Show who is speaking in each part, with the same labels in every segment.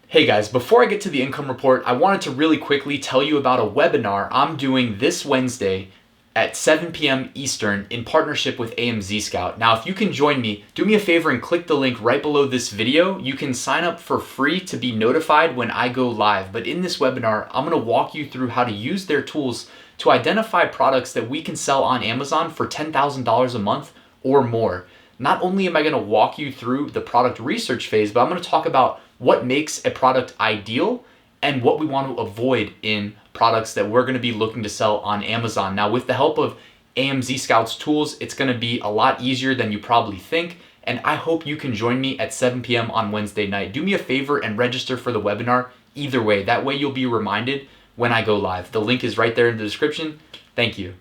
Speaker 1: Hey guys, before I get to the income report, I wanted to really quickly tell you about a webinar I'm doing this Wednesday at 7 p.m. Eastern in partnership with AMZ Scout. Now, if you can join me, do me a favor and click the link right below this video. You can sign up for free to be notified when I go live. But in this webinar, I'm gonna walk you through how to use their tools to identify products that we can sell on Amazon for $10,000 a month or more. Not only am I gonna walk you through the product research phase, but I'm gonna talk about what makes a product ideal and what we want to avoid in products that we're going to be looking to sell on Amazon. Now, with the help of AMZ Scout's tools, it's going to be a lot easier than you probably think. And I hope you can join me at 7 p.m. on Wednesday night. Do me a favor and register for the webinar either way. That way you'll be reminded when I go live. The link is right there in the description. Thank you.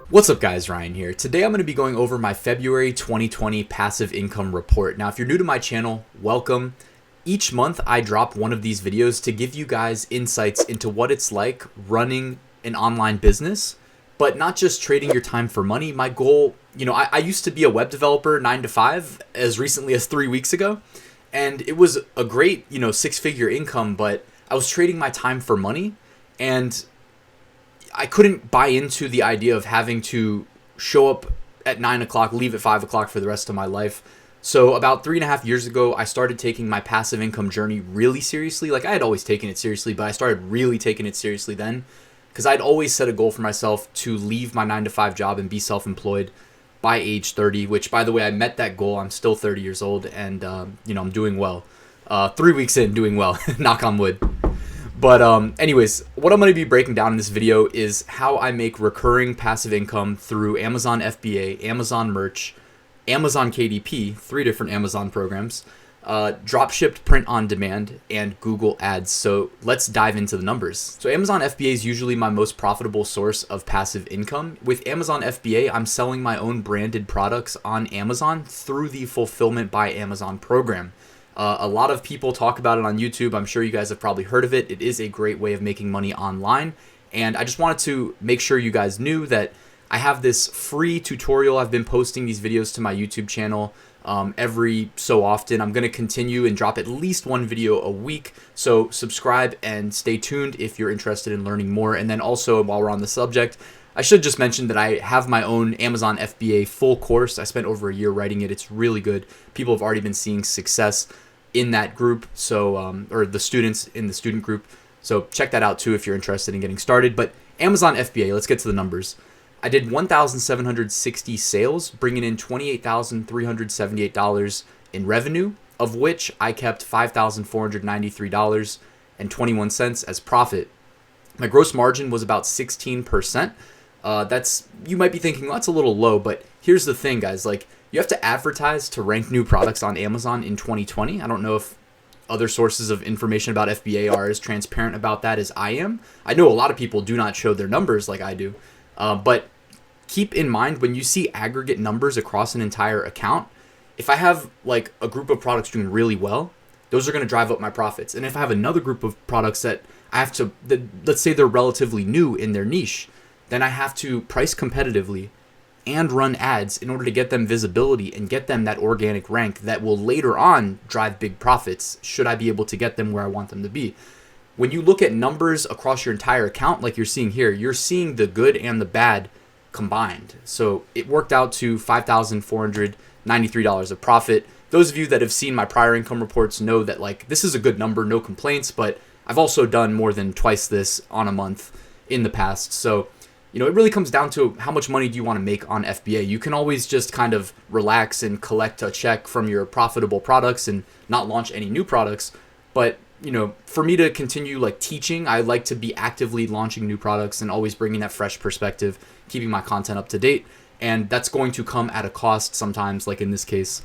Speaker 1: What's up guys, Ryan here. Today I'm going to be going over my February 2020 passive income report. Now if you're new to my channel, welcome. Each month I drop one of these videos to give you guys insights into what it's like running an online business, but not just trading your time for money. My goal, I used to be a web developer 9 to 5 as recently as 3 weeks ago, and it was a great, six-figure income, but I was trading my time for money, and I couldn't buy into the idea of having to show up at 9 o'clock, leave at 5 o'clock for the rest of my life. So about 3.5 years ago, I started taking my passive income journey really seriously. Like I had always taken it seriously, but I started really taking it seriously then because I'd always set a goal for myself to leave my 9 to 5 job and be self-employed by age 30, which by the way, I met that goal. I'm still 30 years old and, I'm doing well. 3 weeks in, doing well, knock on wood. But anyways, what I'm going to be breaking down in this video is how I make recurring passive income through Amazon FBA, Amazon Merch, Amazon KDP, 3 different Amazon programs, dropshipped print on demand, and Google Ads. So let's dive into the numbers. So Amazon FBA is usually my most profitable source of passive income. With Amazon FBA, I'm selling my own branded products on Amazon through the Fulfillment by Amazon program. A lot of people talk about it on YouTube. I'm sure you guys have probably heard of it. It is a great way of making money online. And I just wanted to make sure you guys knew that I have this free tutorial. I've been posting these videos to my YouTube channel every so often. I'm going to continue and drop at least one video a week. So subscribe and stay tuned if you're interested in learning more. And then also, while we're on the subject, I should just mention that I have my own Amazon FBA full course. I spent over a year writing it. It's really good. People have already been seeing success in that group, so or the students in the student group. So check that out too if you're interested in getting started. But Amazon FBA, let's get to the numbers. I did 1,760 sales, bringing in $28,378 in revenue, of which I kept $5,493.21 as profit. My gross margin was about 16%. You might be thinking, well, that's a little low, but here's the thing, guys. Like, you have to advertise to rank new products on Amazon in 2020. I don't know if other sources of information about FBA are as transparent about that as I am. I know a lot of people do not show their numbers like I do, but keep in mind when you see aggregate numbers across an entire account, if I have like a group of products doing really well, those are going to drive up my profits. And if I have another group of products that I have to, let's say they're relatively new in their niche, then I have to price competitively and run ads in order to get them visibility and get them that organic rank that will later on drive big profits should I be able to get them where I want them to be. When you look at numbers across your entire account like you're seeing here, you're seeing the good and the bad combined. So it worked out to $5,493 of profit. Those of you that have seen my prior income reports know that like this is a good number, no complaints, but I've also done more than twice this on a month in the past. So it really comes down to how much money do you want to make on FBA. You can always just kind of relax and collect a check from your profitable products and not launch any new products. But, for me to continue like teaching, I like to be actively launching new products and always bringing that fresh perspective, keeping my content up to date. And that's going to come at a cost sometimes, like in this case.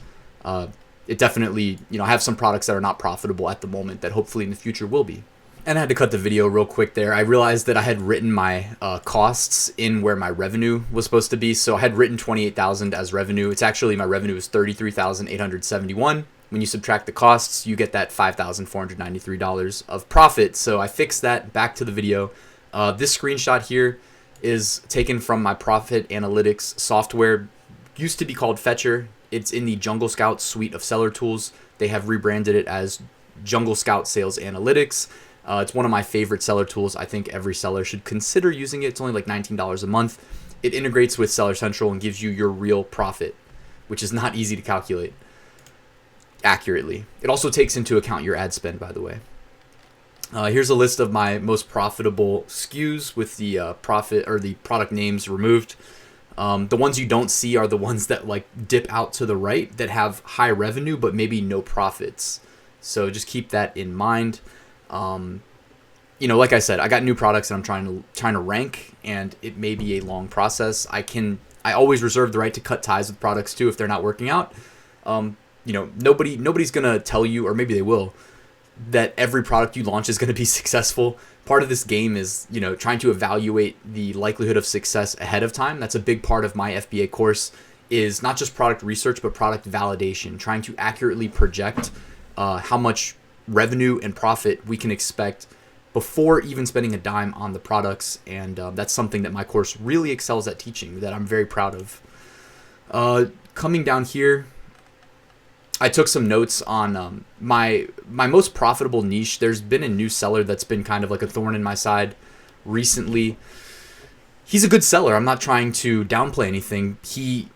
Speaker 1: It definitely, I have some products that are not profitable at the moment that hopefully in the future will be. And I had to cut the video real quick there. I realized that I had written my costs in where my revenue was supposed to be. So I had written $28,000 as revenue. It's actually, my revenue is $33,871. When you subtract the costs, you get that $5,493 of profit. So I fixed that. Back to the video. This screenshot here is taken from my profit analytics software. Used to be called Fetcher. It's in the Jungle Scout suite of seller tools. They have rebranded it as Jungle Scout Sales Analytics. It's one of my favorite seller tools. I think every seller should consider using it. It's only like $19 a month. It integrates with Seller Central and gives you your real profit, which is not easy to calculate accurately. It also takes into account your ad spend, by the way. Here's a list of my most profitable SKUs with the profit or the product names removed. The ones you don't see are the ones that like dip out to the right that have high revenue but maybe no profits. So just keep that in mind. Like I said, I got new products and I'm trying to rank, and it may be a long process. I always reserve the right to cut ties with products too if they're not working out. Nobody's gonna tell you, or maybe they will, that every product you launch is gonna be successful. Part of this game is, trying to evaluate the likelihood of success ahead of time. That's a big part of my FBA course, is not just product research, but product validation, trying to accurately project how much revenue and profit we can expect before even spending a dime on the products. And that's something that my course really excels at teaching, that I'm very proud of. Coming down here, I took some notes on my most profitable niche. There's been a new seller that's been kind of like a thorn in my side recently. He's a good seller. I'm not trying to downplay anything. He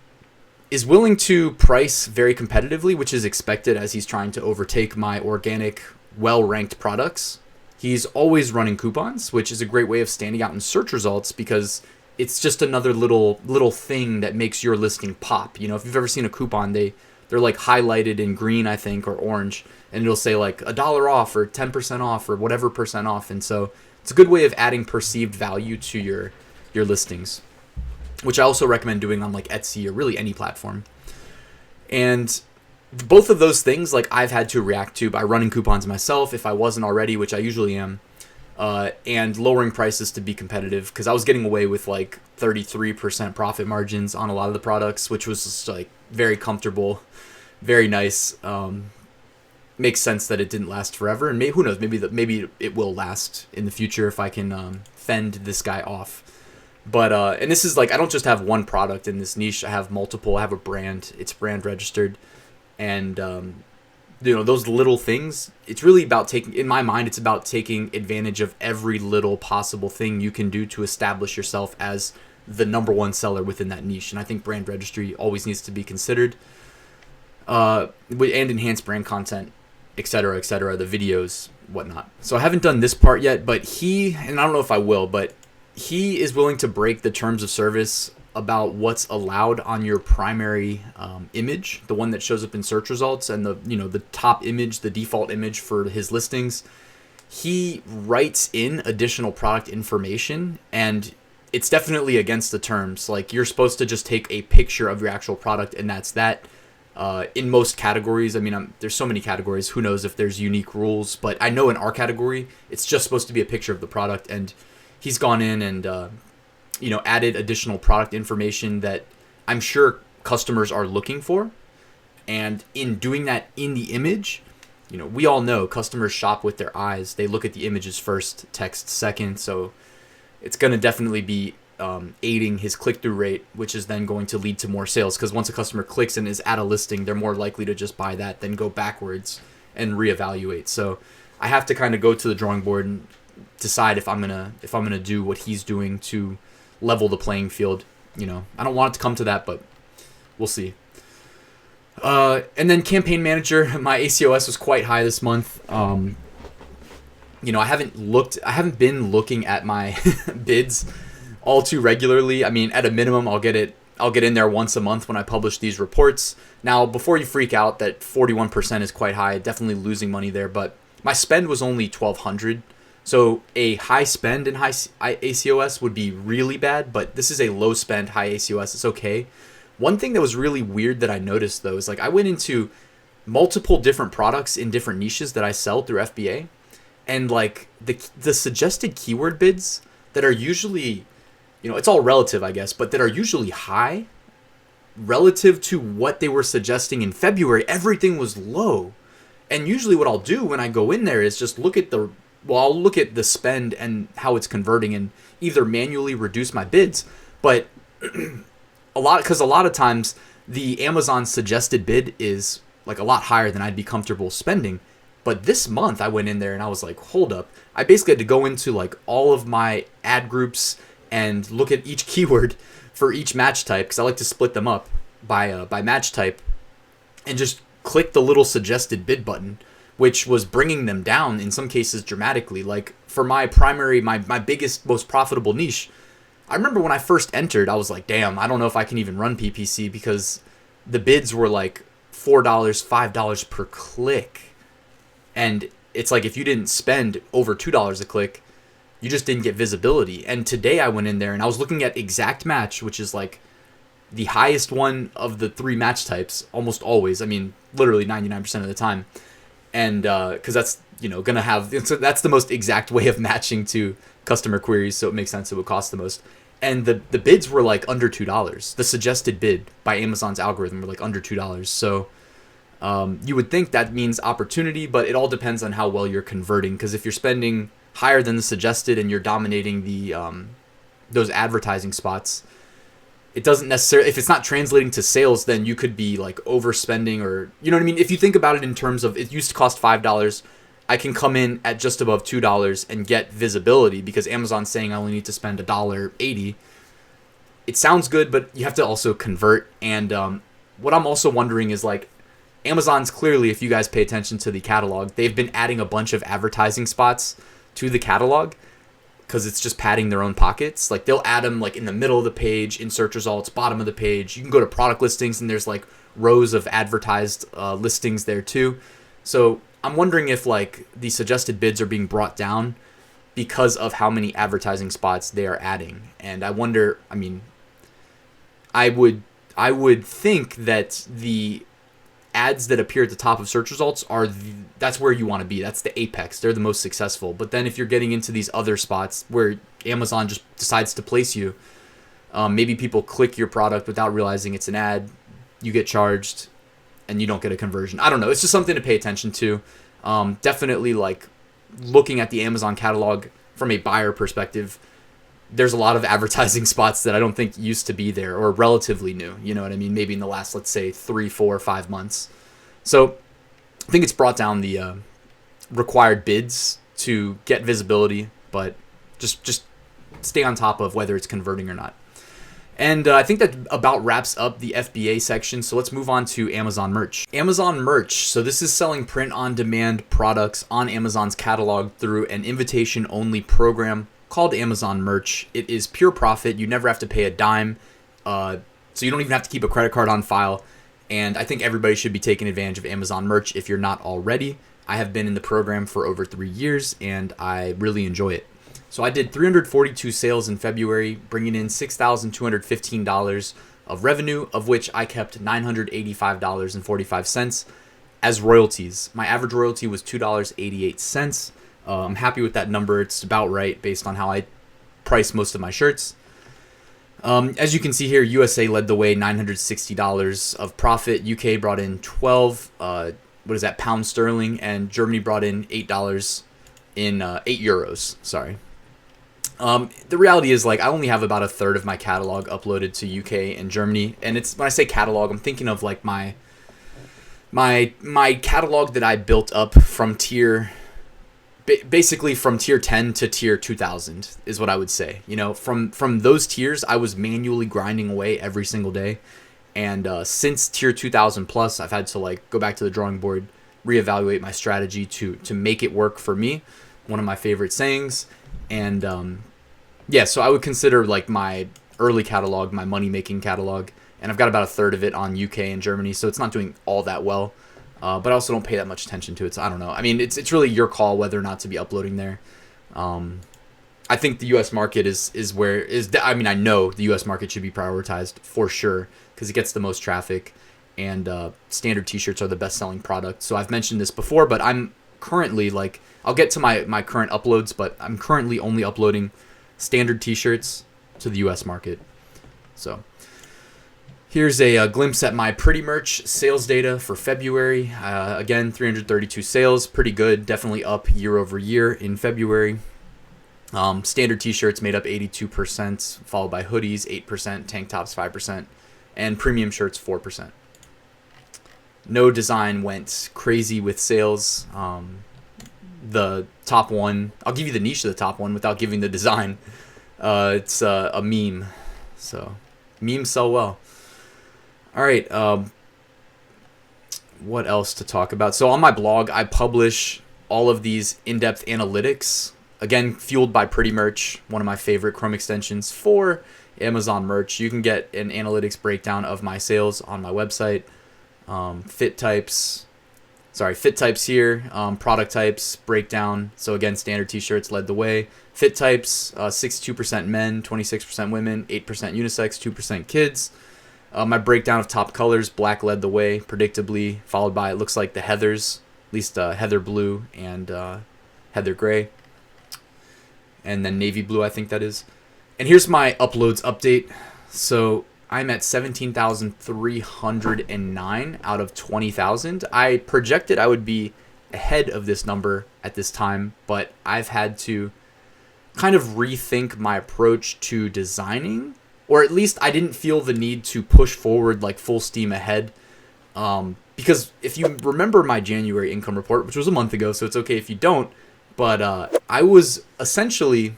Speaker 1: is willing to price very competitively, which is expected as he's trying to overtake my organic, well-ranked products. He's always running coupons, which is a great way of standing out in search results because it's just another little thing that makes your listing pop. If you've ever seen a coupon, they're like highlighted in green, I think, or orange, and it'll say like $1 off or 10% off or whatever percent off. And so it's a good way of adding perceived value to your listings, which I also recommend doing on like Etsy or really any platform. And both of those things, like, I've had to react to by running coupons myself if I wasn't already, which I usually am, and lowering prices to be competitive, because I was getting away with like 33% profit margins on a lot of the products, which was just like very comfortable, very nice. Makes sense that it didn't last forever, and who knows, maybe it will last in the future if I can fend this guy off. But and this is like, I don't just have one product in this niche. I have multiple. I have a brand. It's brand registered. And, those little things, it's really about in my mind, it's about taking advantage of every little possible thing you can do to establish yourself as the number one seller within that niche. And I think brand registry always needs to be considered, and enhanced brand content, et cetera, the videos, whatnot. So I haven't done this part yet, but and I don't know if I will, but he is willing to break the terms of service about what's allowed on your primary image, the one that shows up in search results, and the top image, the default image for his listings. He writes in additional product information, and it's definitely against the terms. Like, you're supposed to just take a picture of your actual product, and that's that. In most categories, I mean, there's so many categories, who knows if there's unique rules, but I know in our category, it's just supposed to be a picture of the product, and he's gone in and added additional product information that I'm sure customers are looking for. And in doing that in the image, we all know customers shop with their eyes. They look at the images first, text second. So it's going to definitely be aiding his click-through rate, which is then going to lead to more sales. Because once a customer clicks and is at a listing, they're more likely to just buy that than go backwards and reevaluate. So I have to kind of go to the drawing board and decide if I'm gonna do what he's doing to level the playing field. I don't want it to come to that, but we'll see. And then campaign manager, my ACOS was quite high this month. I haven't been looking at my bids all too regularly. I mean, at a minimum, I'll get in there once a month when I publish these reports. Now, before you freak out that 41% is quite high, definitely losing money there, but my spend was only $1,200. So a high spend and high ACOS would be really bad, but this is a low spend, high ACOS. It's okay. One thing that was really weird that I noticed, though, is like I went into multiple different products in different niches that I sell through FBA, and like the suggested keyword bids that are usually, it's all relative, I guess, but that are usually high relative to what they were suggesting in February, everything was low. And usually what I'll do when I go in there is just look at the well, I'll look at the spend and how it's converting and either manually reduce my bids, but a lot of times the Amazon suggested bid is like a lot higher than I'd be comfortable spending. But this month I went in there and I was like, hold up. I basically had to go into like all of my ad groups and look at each keyword for each match type, because I like to split them up by match type, and just click the little suggested bid button, which was bringing them down in some cases dramatically. Like for my primary, my biggest, most profitable niche, I remember when I first entered, I was like, damn, I don't know if I can even run PPC, because the bids were like $4, $5 per click. And it's like if you didn't spend over $2 a click, you just didn't get visibility. And today I went in there and I was looking at exact match, which is like the highest one of the 3 match types almost always. I mean, literally 99% of the time. And because that's, going to have, that's the most exact way of matching to customer queries. So it makes sense it would cost the most. And the bids were like under $2. The suggested bid by Amazon's algorithm were like under $2. So you would think that means opportunity, but it all depends on how well you're converting. Because if you're spending higher than the suggested and you're dominating the those advertising spots, it doesn't necessarily, if it's not translating to sales, then you could be like overspending, or you know what I mean? If you think about it in terms of it used to cost $5, I can come in at just above $2 and get visibility because Amazon's saying I only need to spend $1.80. It sounds good, but you have to also convert. And what I'm also wondering is like, Amazon's clearly, if you guys pay attention to the catalog, they've been adding a bunch of advertising spots to the catalog because it's just padding their own pockets. Like they'll add them like in the middle of the page, in search results, bottom of the page. You can go to product listings and there's like rows of advertised listings there too. So I'm wondering if like the suggested bids are being brought down because of how many advertising spots they are adding. And I wonder, I mean, I would think that the ads that appear at the top of search results that's where you want to be. That's the apex. They're the most successful. But then if you're getting into these other spots where Amazon just decides to place you, maybe people click your product without realizing it's an ad, you get charged and you don't get a conversion. I don't know. It's just something to pay attention to. Definitely like looking at the Amazon catalog from a buyer perspective, there's a lot of advertising spots that I don't think used to be there or relatively new. You know what I mean? Maybe in the last, let's say 3, 4, 5 months. So I think it's brought down the required bids to get visibility, but just stay on top of whether it's converting or not. And I think that about wraps up the FBA section. So let's move on to Amazon merch. Amazon merch. So this is selling print on demand products on Amazon's catalog through an invitation only program called Amazon merch. It is pure profit. You never have to pay a dime. So you don't even have to keep a credit card on file. And I think everybody should be taking advantage of Amazon merch if you're not already. I have been in the program for over 3 years and I really enjoy it. So I did 342 sales in February, bringing in $6,215 of revenue, of which I kept $985.45 as royalties. My average royalty was $2.88. I'm happy with that number. It's about right based on how I price most of my shirts. As you can see here, USA led the way, $960 of profit. UK brought in 12, pound sterling, and Germany brought in $8 in 8 euros. Sorry. The reality is like I only have about a third of my catalog uploaded to UK and Germany, and it's when I say catalog, I'm thinking of like my catalog that I built up from basically from tier 10 to tier 2000 is what I would say. You know, from those tiers, I was manually grinding away every single day. And since tier 2000 plus, I've had to like go back to the drawing board, reevaluate my strategy to make it work for me. One of my favorite sayings. And so I would consider like my early catalog, my money-making catalog. And I've got about a third of it on UK and Germany, so it's not doing all that well. But I also don't pay that much attention to it, so I don't know. I mean, it's really your call whether or not to be uploading there. I think the U.S. market I know the U.S. market should be prioritized for sure because it gets the most traffic, and standard T-shirts are the best-selling product. So I've mentioned this before, but I'm currently like I'll get to my current uploads, but I'm currently only uploading standard T-shirts to the U.S. market. So Here's a glimpse at my Pretty Merch sales data for February. Again, 332 sales, pretty good. Definitely up year over year in February. Standard t-shirts made up 82%, followed by hoodies 8%, tank tops 5%, and premium shirts 4%. No design went crazy with sales. The top one, I'll give you the niche of the top one without giving the design. It's a meme, so memes sell well. All right, what else to talk about? So on my blog, I publish all of these in-depth analytics, again, fueled by Pretty Merch, one of my favorite Chrome extensions for Amazon merch. You can get an analytics breakdown of my sales on my website. Fit types here, product types breakdown. So again, standard t-shirts led the way. Fit types, 62% men, 26% women, 8% unisex, 2% kids. My breakdown of top colors, black led the way, predictably, followed by, it looks like the heathers, at least heather blue and heather gray. And then navy blue, I think that is. And here's my uploads update. So I'm at 17,309 out of 20,000. I projected I would be ahead of this number at this time, but I've had to kind of rethink my approach to designing, or at least I didn't feel the need to push forward like full steam ahead. Because if you remember my January income report, which was a month ago, so it's okay if you don't, but I was essentially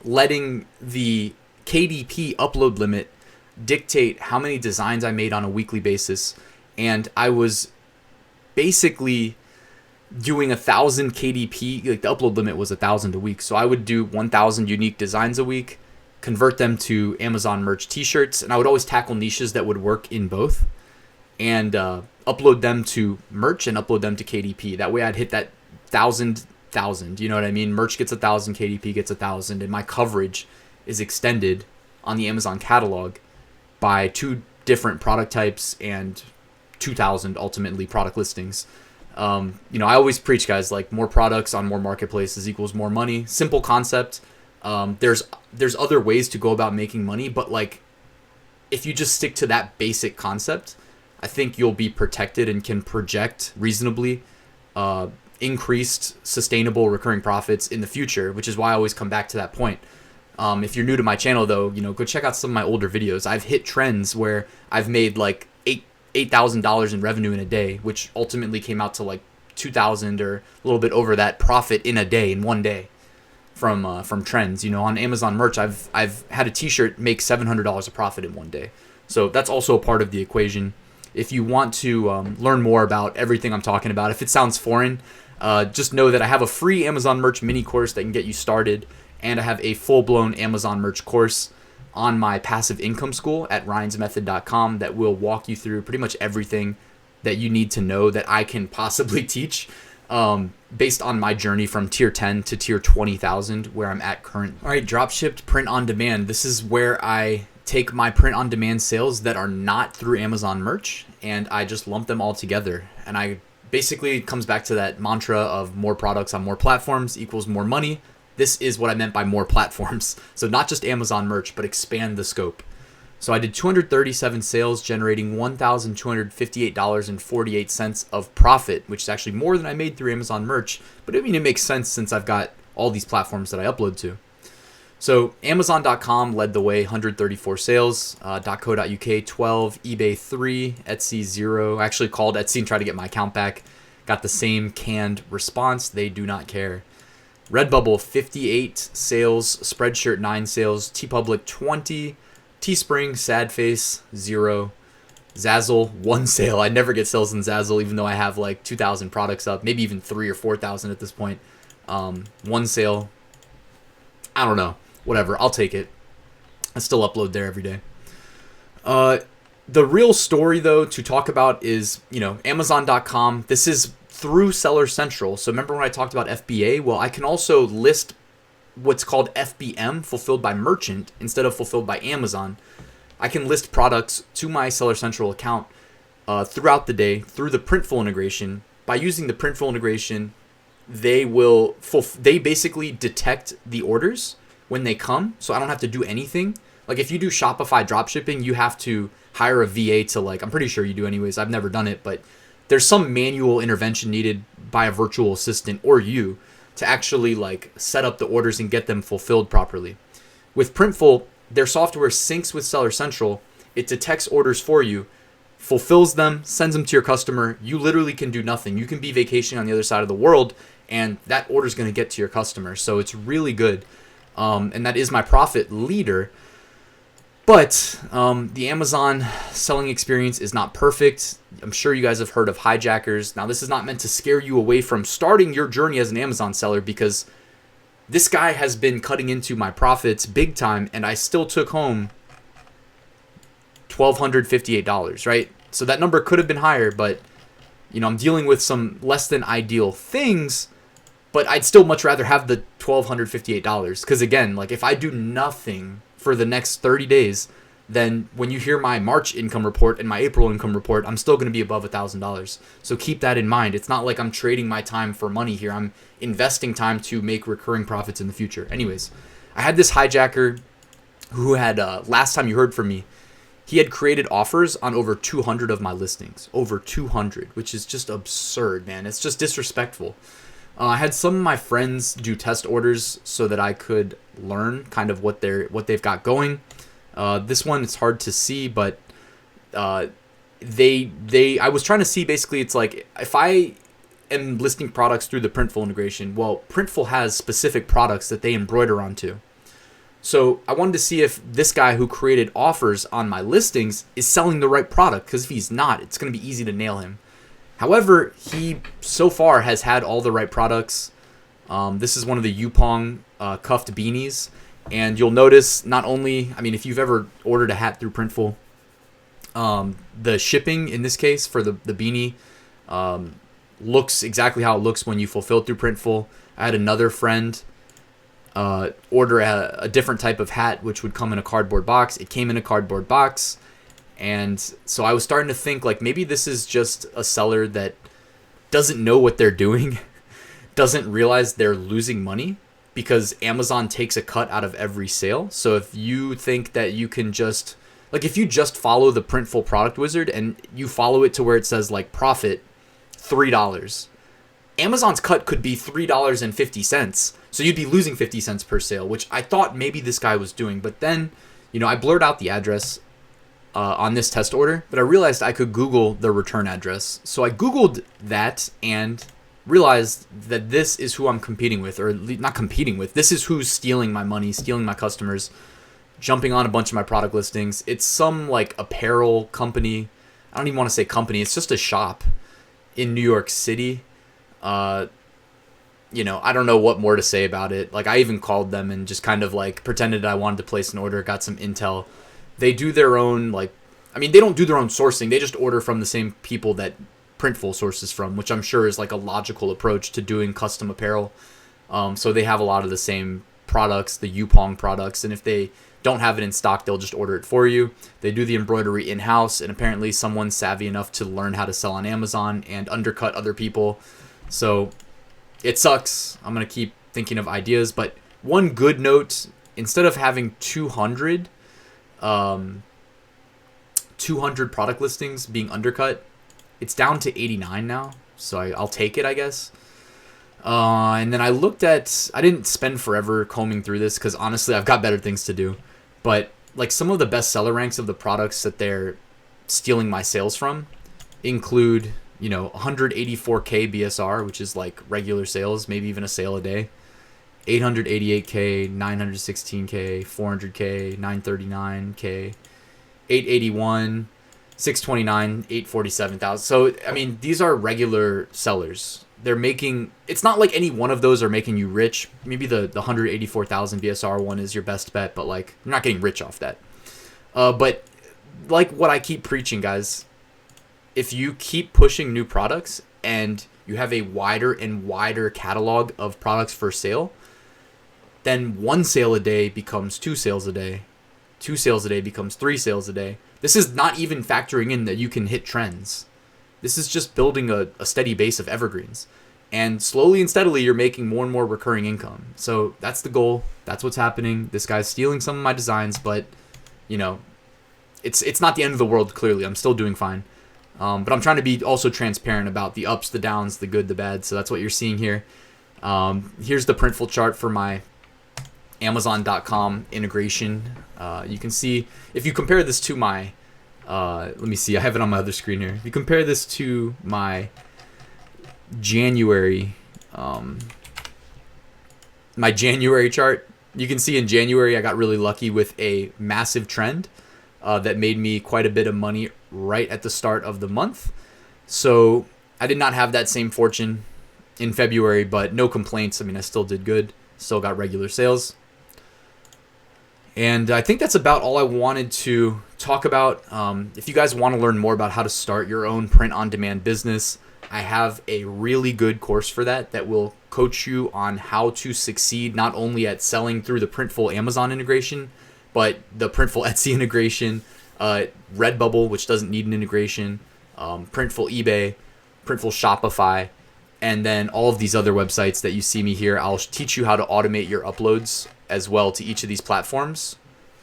Speaker 1: letting the KDP upload limit dictate how many designs I made on a weekly basis, and I was basically doing 1,000 KDP. Like the upload limit was 1,000 a week, so I would do 1,000 unique designs a week, convert them to Amazon merch t-shirts, and I would always tackle niches that would work in both, and upload them to merch and upload them to KDP. That way I'd hit that 1,000, you know what I mean? Merch gets 1,000, KDP gets 1,000, and my coverage is extended on the Amazon catalog by 2 different product types and 2,000 ultimately product listings. I always preach, guys, like more products on more marketplaces equals more money. Simple concept. There's other ways to go about making money, but like if you just stick to that basic concept, I think you'll be protected and can project reasonably increased sustainable recurring profits in the future, which is why I always come back to that point. If you're new to my channel, though, go check out some of my older videos. I've hit trends where I've made like $8,000 in revenue in a day, which ultimately came out to like 2,000 or a little bit over that profit in a day, in one day, from trends. On Amazon merch, I've had a T-shirt make $700 of profit in one day. So that's also a part of the equation. If you want to learn more about everything I'm talking about, if it sounds foreign, just know that I have a free Amazon merch mini course that can get you started. And I have a full-blown Amazon merch course on my passive income school at ryansmethod.com that will walk you through pretty much everything that you need to know that I can possibly teach based on my journey from tier 10 to tier 20,000 where I'm at current. All right, dropshipped print on demand. This is where I take my print on demand sales that are not through Amazon merch and I just lump them all together. And I basically, it comes back to that mantra of more products on more platforms equals more money. This is what I meant by more platforms. So not just Amazon merch, but expand the scope. So I did 237 sales, generating $1,258.48 of profit, which is actually more than I made through Amazon merch. But it makes sense since I've got all these platforms that I upload to. So Amazon.com led the way, 134 sales, .co.uk 12, eBay 3, Etsy 0. I actually called Etsy and tried to get my account back. Got the same canned response. They do not care. Redbubble 58 sales, Spreadshirt 9 sales, TeePublic 20, Teespring, Sadface 0, Zazzle 1 sale. I never get sales in Zazzle even though I have like 2,000 products up, maybe even 3,000 or 4,000 at this point. 1 sale. I don't know. Whatever. I'll take it. I still upload there every day. The real story though to talk about is, Amazon.com. This is through Seller Central. So remember when I talked about FBA? Well, I can also list what's called FBM, fulfilled by merchant, instead of fulfilled by Amazon. I can list products to my Seller Central account throughout the day through the Printful integration. By using the Printful integration, they basically detect the orders when they come, so I don't have to do anything. Like if you do Shopify dropshipping, you have to hire a VA to like, I'm pretty sure you do anyways. I've never done it, but there's some manual intervention needed by a virtual assistant or you to actually like set up the orders and get them fulfilled properly. With Printful, their software syncs with Seller Central. It detects orders for you, fulfills them, sends them to your customer. You literally can do nothing. You can be vacationing on the other side of the world and that order is going to get to your customer. So it's really good. And that is my profit leader. But the Amazon selling experience is not perfect. I'm sure you guys have heard of hijackers. Now, this is not meant to scare you away from starting your journey as an Amazon seller, because this guy has been cutting into my profits big time, and I still took home $1,258, right? So that number could have been higher, but I'm dealing with some less than ideal things, but I'd still much rather have the $1,258, because again, like if I do nothing for the next 30 days, then when you hear my March income report and my April income report, I'm still going to be above $1,000. So keep that in mind. It's not like I'm trading my time for money here. I'm investing time to make recurring profits in the future. Anyways, I had this hijacker who had, last time you heard from me, he had created offers on over 200 of my listings, over 200, which is just absurd, man. It's just disrespectful. I had some of my friends do test orders so that I could learn kind of what they've got going. This one, it's hard to see, but I was trying to see, basically, it's like if I am listing products through the Printful integration, well, Printful has specific products that they embroider onto. So I wanted to see if this guy who created offers on my listings is selling the right product, because if he's not, it's going to be easy to nail him. However, he so far has had all the right products. This is one of the Yupong cuffed beanies. And you'll notice not only, if you've ever ordered a hat through Printful, the shipping in this case for the beanie looks exactly how it looks when you fulfill through Printful. I had another friend order a different type of hat, which would come in a cardboard box. It came in a cardboard box. And so I was starting to think like maybe this is just a seller that doesn't know what they're doing, doesn't realize they're losing money, because Amazon takes a cut out of every sale. So if you think that you can just, like if you just follow the Printful product wizard and you follow it to where it says like profit $3, Amazon's cut could be $3.50. So you'd be losing 50 cents per sale, which I thought maybe this guy was doing. But then, I blurred out the address on this test order, but I realized I could Google the return address. So I Googled that and realized that this is who I'm competing with, or not competing with. This is who's stealing my money, stealing my customers, jumping on a bunch of my product listings. It's some like apparel company. I don't even want to say company. It's just a shop in New York City. I don't know what more to say about it. Like I even called them and just kind of like pretended I wanted to place an order, got some intel. They do their own, they don't do their own sourcing. They just order from the same people that Printful sources from, which I'm sure is like a logical approach to doing custom apparel. So they have a lot of the same products, the Yupong products, and if they don't have it in stock, they'll just order it for you. They do the embroidery in-house, and apparently someone's savvy enough to learn how to sell on Amazon and undercut other people. So it sucks. I'm going to keep thinking of ideas, but one good note, instead of having 200 product listings being undercut, it's down to 89 now, so I'll take it, I guess. And then I didn't spend forever combing through this, because honestly, I've got better things to do. But like some of the best seller ranks of the products that they're stealing my sales from include, 184K BSR, which is like regular sales, maybe even a sale a day. 888K, 916K, 400K, 939K, 881, 629, 847,000. So, these are regular sellers. They're making, it's not like any one of those are making you rich. Maybe the 184,000 BSR one is your best bet, but like, you're not getting rich off that. But like what I keep preaching, guys, if you keep pushing new products and you have a wider and wider catalog of products for sale, then 1 sale a day becomes 2 sales a day. 2 sales a day becomes 3 sales a day. This is not even factoring in that you can hit trends. This is just building a steady base of evergreens. And slowly and steadily, you're making more and more recurring income. So that's the goal. That's what's happening. This guy's stealing some of my designs, but, it's not the end of the world. Clearly, I'm still doing fine. But I'm trying to be also transparent about the ups, the downs, the good, the bad. So that's what you're seeing here. Here's the Printful chart for my Amazon.com integration. You can see if you compare this to my, let me see, I have it on my other screen here. If you compare this to my January, chart, you can see in January I got really lucky with a massive trend that made me quite a bit of money right at the start of the month. So I did not have that same fortune in February, but no complaints. I mean, I still did good, still got regular sales. And I think that's about all I wanted to talk about. If you guys want to learn more about how to start your own print-on-demand business, I have a really good course for that will coach you on how to succeed not only at selling through the Printful Amazon integration, but the Printful Etsy integration, Redbubble, which doesn't need an integration, Printful eBay, Printful Shopify, and then all of these other websites that you see me here. I'll teach you how to automate your uploads as well to each of these platforms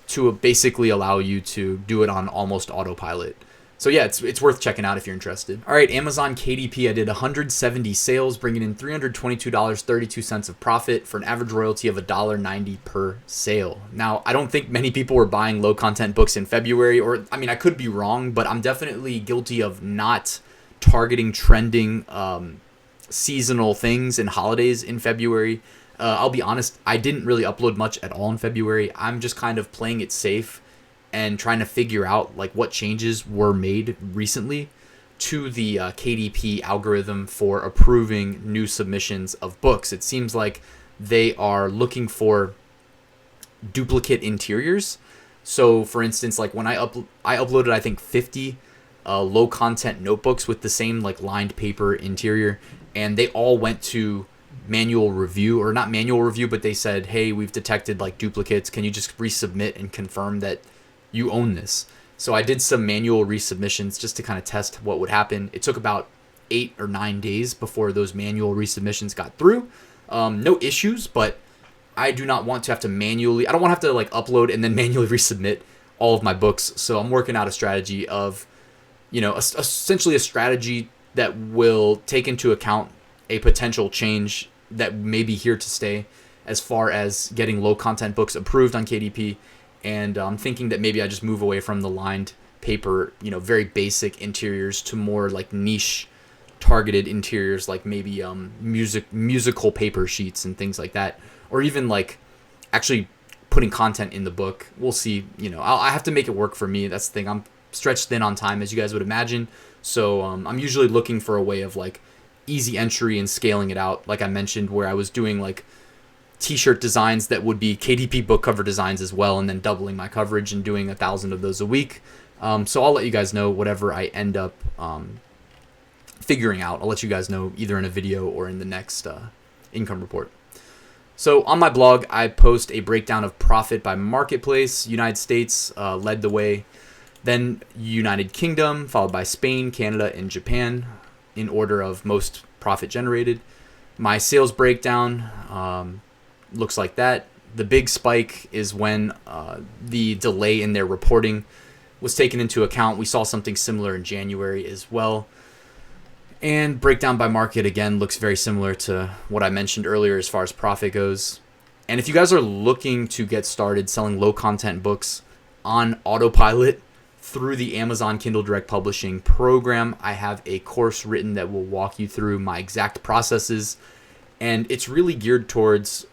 Speaker 1: to basically allow you to do it on almost autopilot. So yeah, it's worth checking out if you're interested. All right, Amazon KDP, I did 170 sales, bringing in $322.32 of profit for an average royalty of $1.90 per sale. Now, I don't think many people were buying low content books in February, or I mean, I could be wrong, but I'm definitely guilty of not targeting trending seasonal things and holidays in February. I'll be honest, I didn't really upload much at all in February. I'm just kind of playing it safe and trying to figure out like what changes were made recently to the KDP algorithm for approving new submissions of books. It seems like they are looking for duplicate interiors. So for instance, like when I uploaded, I think 50 low content notebooks with the same like lined paper interior, and they all went to manual review, or not manual review, but they said, hey, we've detected like duplicates. Can you just resubmit and confirm that you own this? So I did some manual resubmissions just to kind of test what would happen. It took about 8 or 9 days before those manual resubmissions got through. No issues, but I do not want to have to manually, I don't want to have to like upload and then manually resubmit all of my books. So I'm working out a strategy of, essentially a strategy that will take into account a potential change that may be here to stay as far as getting low content books approved on KDP. And I'm thinking that maybe I just move away from the lined paper, very basic interiors to more like niche targeted interiors, like maybe musical paper sheets and things like that, or even like actually putting content in the book. We'll see. I have to make it work for me. That's the thing. I'm stretched thin on time, as you guys would imagine. So I'm usually looking for a way of like easy entry and scaling it out, like I mentioned, where I was doing like t-shirt designs that would be KDP book cover designs as well, and then doubling my coverage and doing 1,000 of those a week. So I'll let you guys know whatever I end up figuring out. I'll let you guys know either in a video or in the next income report. So on my blog, I post a breakdown of profit by marketplace. United States led the way, then United Kingdom, followed by Spain, Canada, and Japan in order of most profit generated. My sales breakdown looks like that. The big spike is when the delay in their reporting was taken into account. We saw something similar in January as well. And breakdown by market, again, looks very similar to what I mentioned earlier as far as profit goes. And if you guys are looking to get started selling low content books on autopilot through the Amazon Kindle Direct Publishing program, I have a course written that will walk you through my exact processes. And it's really geared towards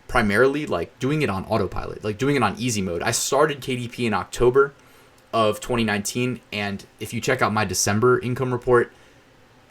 Speaker 1: primarily like doing it on autopilot, like doing it on easy mode. I started KDP in October of 2019. And if you check out my December income report,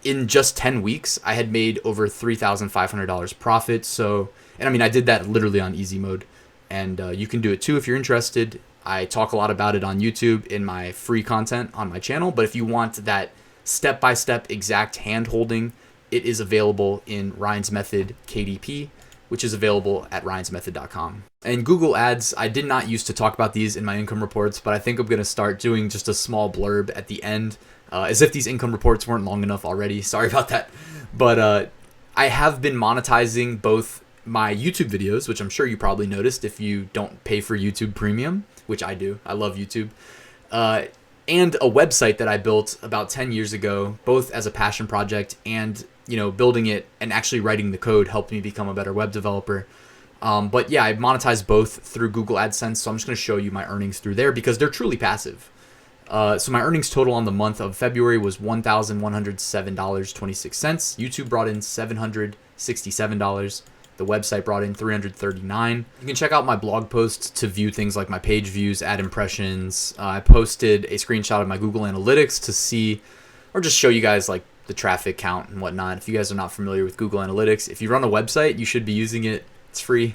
Speaker 1: in just 10 weeks, I had made over $3,500 profit. So, and I mean, I did that literally on easy mode, and you can do it too if you're interested. I talk a lot about it on YouTube in my free content on my channel, but if you want that step-by-step exact hand-holding, it is available in Ryan's Method KDP, which is available at ryansmethod.com. And Google Ads, I did not used to talk about these in my income reports, but I think I'm going to start doing just a small blurb at the end, as if these income reports weren't long enough already. Sorry about that. But I have been monetizing both my YouTube videos, which I'm sure you probably noticed if you don't pay for YouTube Premium, which I do. I love YouTube. and a website that I built about 10 years ago, both as a passion project and, building it and actually writing the code helped me become a better web developer. But yeah, I monetize both through Google AdSense. So I'm just going to show you my earnings through there because they're truly passive. So my earnings total on the month of February was $1,107.26. YouTube brought in $767. The website brought in $339. You can check out my blog posts to view things like my page views, ad impressions. I posted a screenshot of my Google Analytics to see, or just show you guys like the traffic count and whatnot. If you guys are not familiar with Google Analytics, if you run a website, you should be using it. It's free.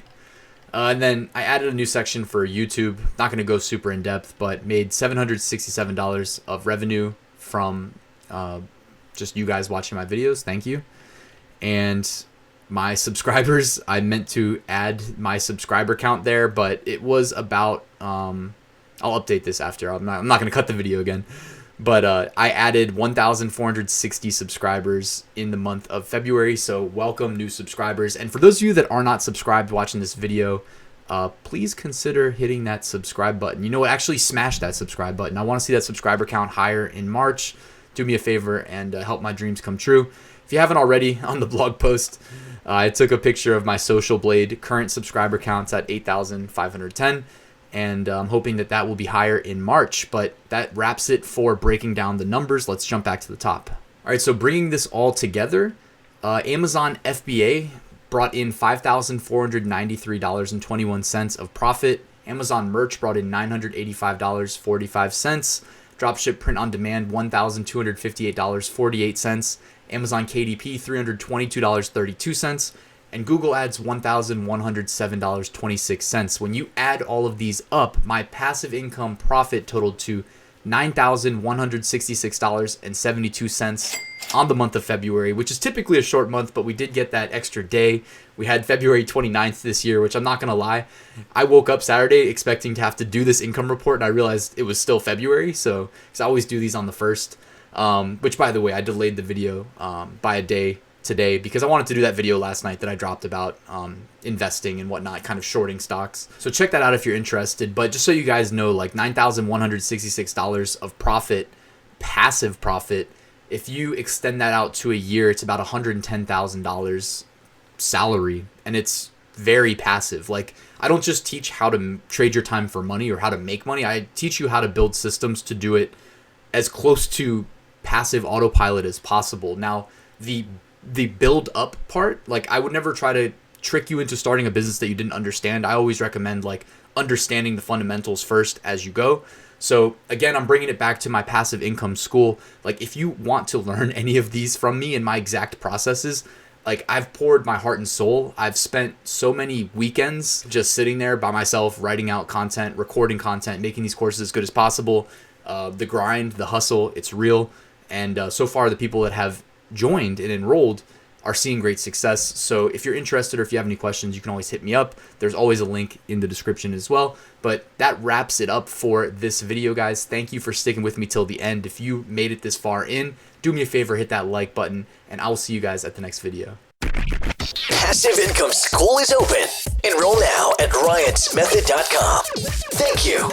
Speaker 1: And then I added a new section for YouTube. Not going to go super in depth, but made $767 of revenue from just you guys watching my videos. Thank you. And my subscribers, I meant to add my subscriber count there, but it was about, I'll update this after. I'm not going to cut the video again. But I added 1,460 subscribers in the month of February. So welcome new subscribers. And for those of you that are not subscribed watching this video, please consider hitting that subscribe button. You know what? Actually smash that subscribe button. I want to see that subscriber count higher in March. Do me a favor and help my dreams come true. If you haven't already, on the blog post, I took a picture of my Social Blade current subscriber counts at 8,510. And I'm hoping that that will be higher in March. But that wraps it for breaking down the numbers. Let's jump back to the top. All right, so bringing this all together, Amazon FBA brought in $5,493.21 of profit. Amazon Merch brought in $985.45. Dropship Print on Demand, $1,258.48. Amazon KDP, $322.32. And Google Ads, $1,107.26. When you add all of these up, my passive income profit totaled to $9,166.72 on the month of February, which is typically a short month, but we did get that extra day. We had February 29th this year, which I'm not going to lie. I woke up Saturday expecting to have to do this income report, and I realized it was still February. So, because I always do these on the 1st, which, by the way, I delayed the video by a day today because I wanted to do that video last night that I dropped about investing and whatnot, kind of shorting stocks. So check that out if you're interested. But just so you guys know, like $9,166 of profit, passive profit, if you extend that out to a year, it's about $110,000 salary, and it's very passive. Like, I don't just teach how to trade your time for money or how to make money. I teach you how to build systems to do it as close to passive autopilot as possible. Now, the build up part, like, I would never try to trick you into starting a business that you didn't understand. I always recommend like understanding the fundamentals first as you go. So again, I'm bringing it back to my passive income school. Like, if you want to learn any of these from me and my exact processes, like, I've poured my heart and soul. I've spent so many weekends just sitting there by myself, writing out content, recording content, making these courses as good as possible. The grind, the hustle, it's real. And so far, the people that have joined and enrolled are seeing great success. So if you're interested or if you have any questions, you can always hit me up. There's always a link in the description as well. But that wraps it up for this video, guys. Thank you for sticking with me till the end. If you made it this far in, do me a favor, hit that like button, and I'll see you guys at the next video.
Speaker 2: Passive Income School is open. Enroll now at ryansmethod.com. Thank you.